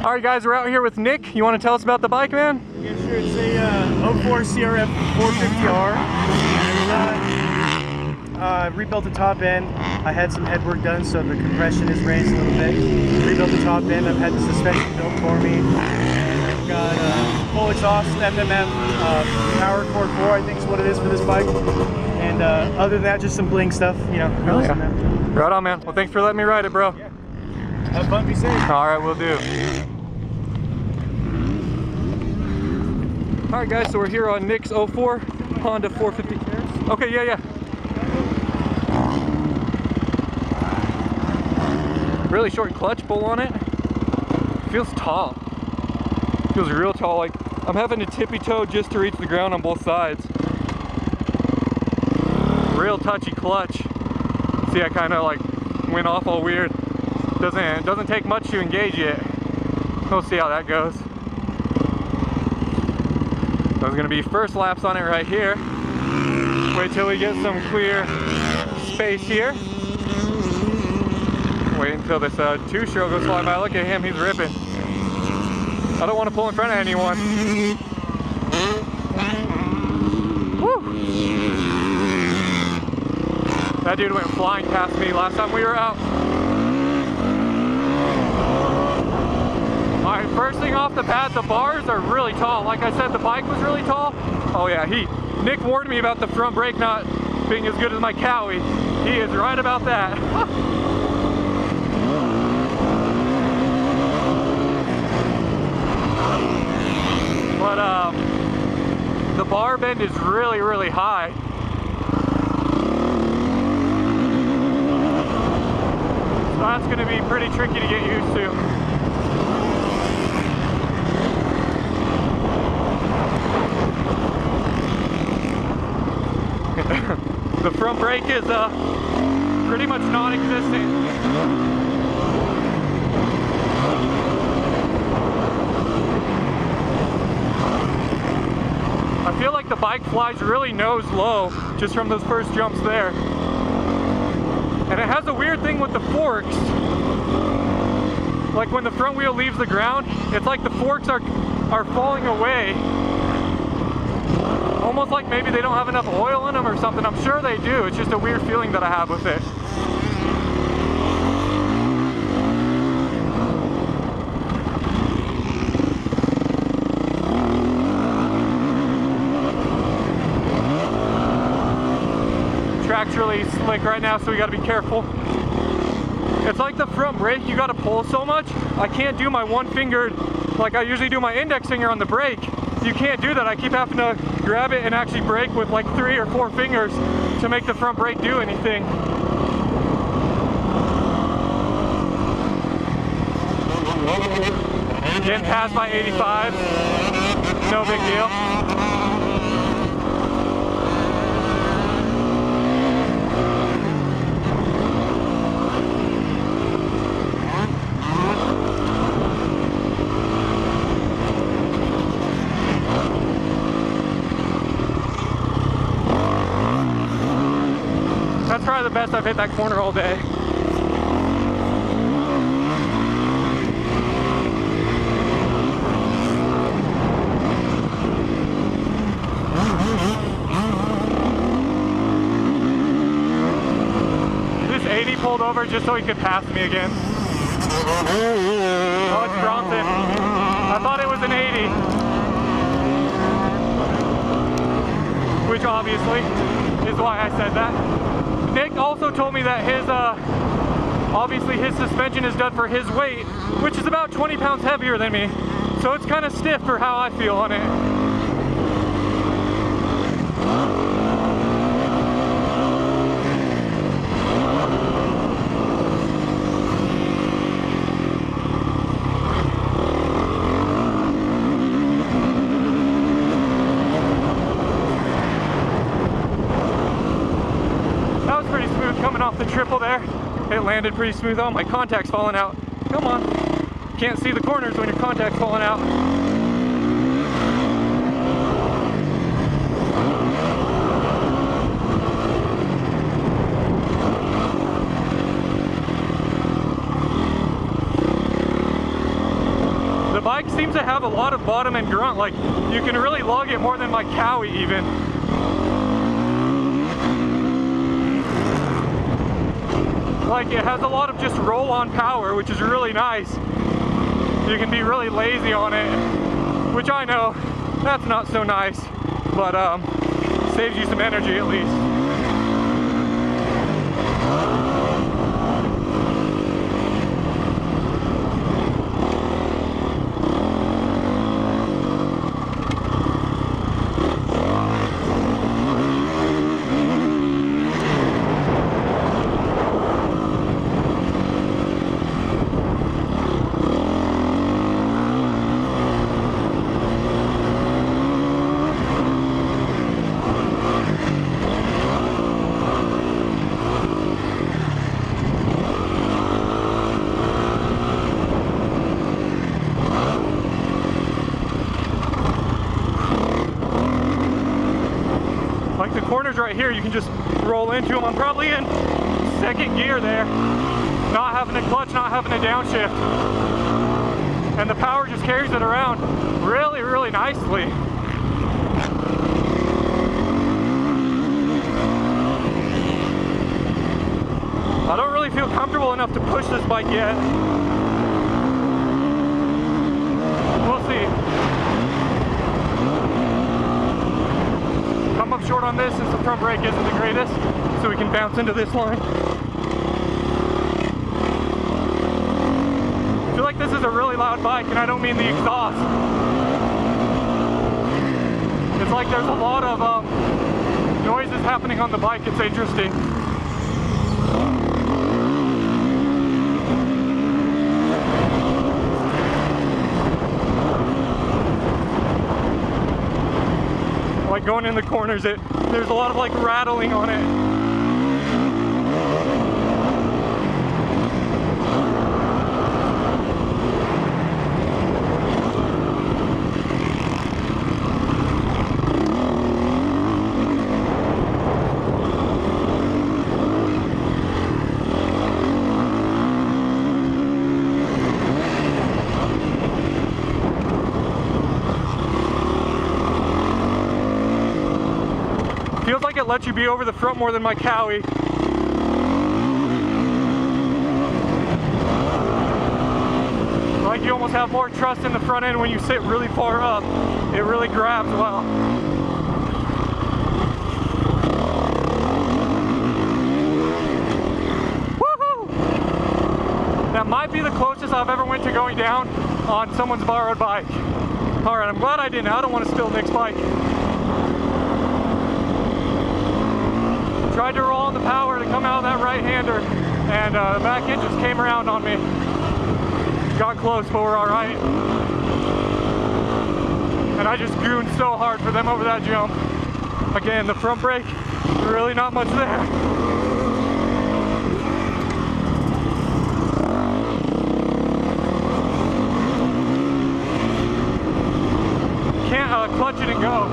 All right, guys, we're out here with Nick. You want to tell us about the bike, man? Yeah, sure. It's a 04 CRF 450R. I rebuilt the top end. I had some head work done, so the compression is raised a little bit. Rebuilt the top end. I've had the suspension built for me. I've got full exhaust, FMM, power cord 4, I think is what it is for this bike. And other than that, just some bling stuff, you know. Oh, yeah. Right on, man. Well, thanks for letting me ride it, bro. Yeah. Have fun, be safe. All right, we'll do. All right, guys, so we're here on Nick's 04 Honda 450. Okay, yeah. Really short clutch pull on it. Feels tall. Feels real tall. Like I'm having to tippy toe just to reach the ground on both sides. Real touchy clutch. See, I kind of like went off all weird. Doesn't take much to engage it. We'll see how that goes. There's gonna be first laps on it right here. Wait till we get some clear space here. Wait until this two-stroke goes flying by. Look at him, he's ripping. I don't want to pull in front of anyone. Woo! That dude went flying past me last time we were out. Alright, first thing off the bat, the bars are really tall. Like I said, the bike was really tall. Oh yeah, Nick warned me about the front brake not being as good as my Cowie. He is right about that. But the bar bend is really, really high. So that's going to be pretty tricky to get used to. The front brake is pretty much non-existent. I feel like the bike flies really nose low just from those first jumps there. And it has a weird thing with the forks. Like when the front wheel leaves the ground, it's like the forks are falling away. Almost like maybe they don't have enough oil in them or something. I'm sure they do. It's just a weird feeling that I have with it. Track's really slick right now, so we gotta be careful. It's like the front brake, you gotta pull so much. I can't do my one fingered, like I usually do my index finger on the brake. You can't do that. I keep having to grab it and actually brake with like 3 or 4 fingers to make the front brake do anything. Getting past my 85, no big deal. That's probably the best I've hit that corner all day. This 80 pulled over just so he could pass me again. Oh, it's Bronson. I thought it was an 80. Which obviously is why I said that. Nick also told me that his, obviously his suspension is done for his weight, which is about 20 pounds heavier than me. So it's kind of stiff for how I feel on it. Coming off the triple there, it landed pretty smooth. Oh, my contact's falling out. Come on. Can't see the corners when your contact's falling out. to have a lot of bottom and grunt. Like, you can really lug it more than my Cowie even. Like, it has a lot of just roll-on power, which is really nice. You can be really lazy on it, which I know that's not so nice, but saves you some energy at least. Like the corners right here, you can just roll into them. I'm probably in second gear there, not having a clutch, not having a downshift. And the power just carries it around really, really nicely. I don't really feel comfortable enough to push this bike yet. We'll see. Come up short on this since the front brake isn't the greatest, so we can bounce into this line. I feel like this is a really loud bike, and I don't mean the exhaust. It's like there's a lot of noises happening on the bike. It's interesting. Like going in the corners, there's a lot of like rattling on it. Feels like it lets you be over the front more than my Cowie. Like you almost have more trust in the front end when you sit really far up. It really grabs well. Woohoo! That might be the closest I've ever went to going down on someone's borrowed bike. Alright, I'm glad I didn't. I don't want to spill Nick's bike. Tried to roll on the power to come out of that right-hander, and the back end just came around on me. Got close, but we're all right. And I just gooned so hard for them over that jump. Again, the front brake, really not much there. Can't clutch it and go.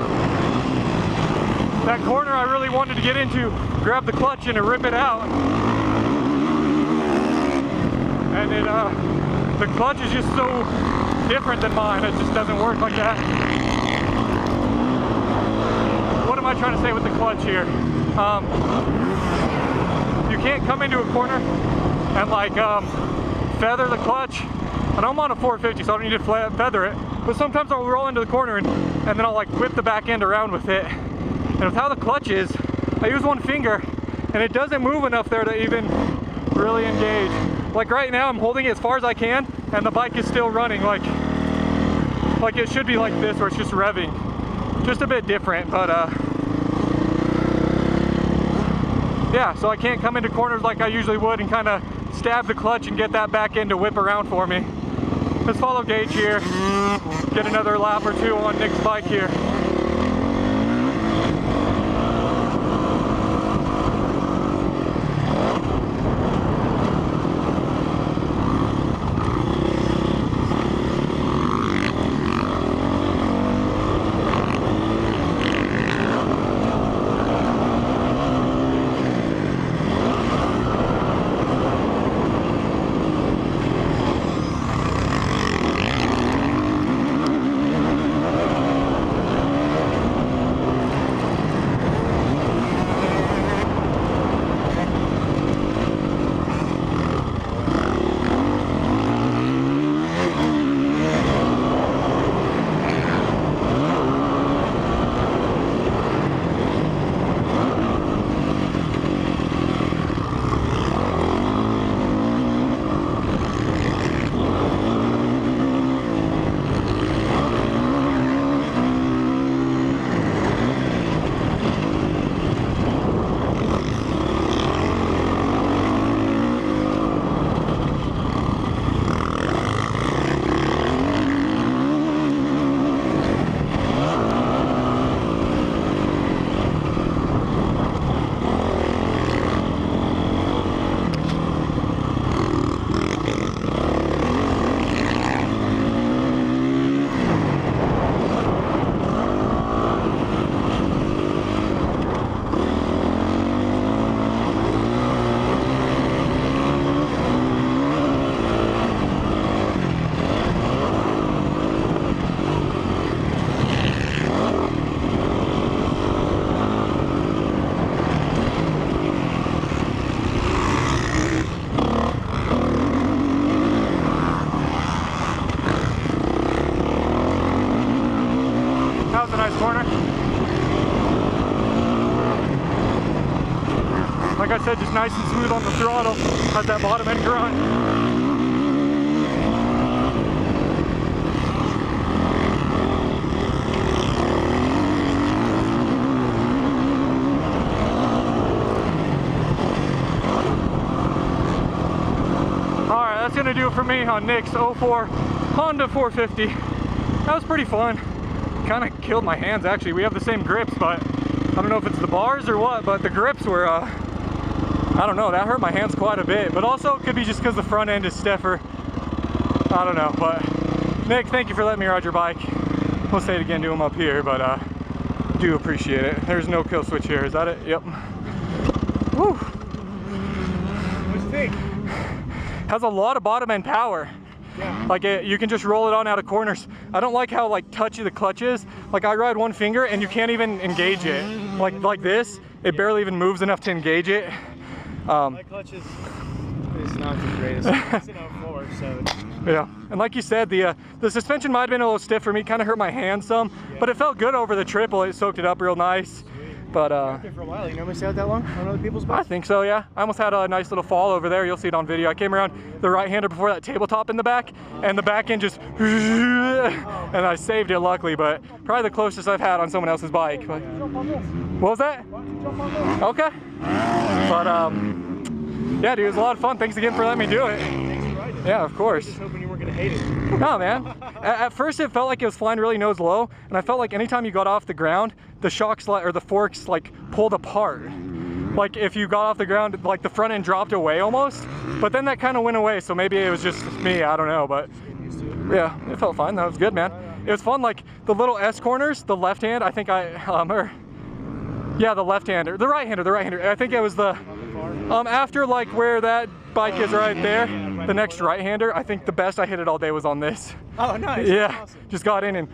That corner I really wanted to get into, grab the clutch and rip it out. And the clutch is just so different than mine. It just doesn't work like that. What am I trying to say with the clutch here? You can't come into a corner and like feather the clutch. And I'm on a 450, so I don't need to feather it. But sometimes I'll roll into the corner and then I'll like whip the back end around with it. And with how the clutch is, I use one finger and it doesn't move enough there to even really engage. Like right now I'm holding it as far as I can and the bike is still running like it should be like this, where it's just revving. Just a bit different, but yeah, so I can't come into corners like I usually would and kind of stab the clutch and get that back end to whip around for me. Let's follow Gage here, get another lap or two on Nick's bike here. Like I said, just nice and smooth on the throttle. Has that bottom end grunt. Alright, that's gonna do it for me on Nick's 04 Honda 450. That was pretty fun. Kind of killed my hands actually. We have the same grips, but I don't know if it's the bars or what, but the grips were, I don't know, that hurt my hands quite a bit. But also it could be just because the front end is stiffer. I don't know, but Nick, thank you for letting me ride your bike. We'll say it again to him up here, but do appreciate it. There's no kill switch here, is that it? Yep. Woo. What do you think? Has a lot of bottom end power. Yeah. Like you can just roll it on out of corners. I don't like how like touchy the clutch is. Like I ride one finger and you can't even engage it. Like this, it barely even moves enough to engage it. My clutch is not the greatest. It's an 04, so. Yeah, and like you said, the suspension might have been a little stiff for me. Kind of hurt my hand some, but it felt good over the triple. It soaked it up real nice. But There for a while. You normally stay out that long on other people's bikes? I think so, yeah. I almost had a nice little fall over there. You'll see it on video. I came around the right-hander before that tabletop in the back, and the back end just, and I saved it luckily, but probably the closest I've had on someone else's bike. But, what was that? Okay. But yeah, dude, it was a lot of fun. Thanks again for letting me do it. Yeah, of course. I was just hoping you weren't gonna hate it. No, man. At first it felt like it was flying really nose low, and I felt like anytime you got off the ground, the shocks or the forks like pulled apart. Like if you got off the ground, like the front end dropped away almost, but then that kind of went away, so maybe it was just me, I don't know, but yeah, it felt fine. That was good, man. It was fun, like the little S corners, the left hand, I think yeah, the left-hander, the right-hander. I think it was the, after like where that bike is right there, the next right-hander, I think the best I hit it all day was on this. Oh, nice. Yeah, Awesome. just got in and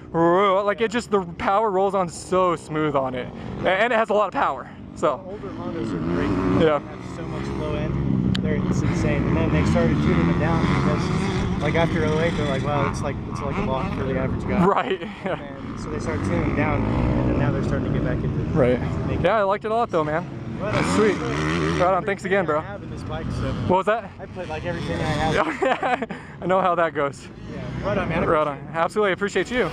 like it just, the power rolls on so smooth on it. And it has a lot of power, so. Older Hondas are great. Yeah. They have so much low end. It's insane. And then they started tuning them down because like after 08, they're like, wow, it's like a block for the average guy. Right, yeah. And so they started tuning them down, and then now they're starting to get back into it. Right. Yeah, I liked it a lot though, man. Sweet. Right on, thanks again, bro. I have in this bike, so What was that? I played like everything I have. I know how that goes. Yeah. Right on, man. Right on. Absolutely, appreciate you.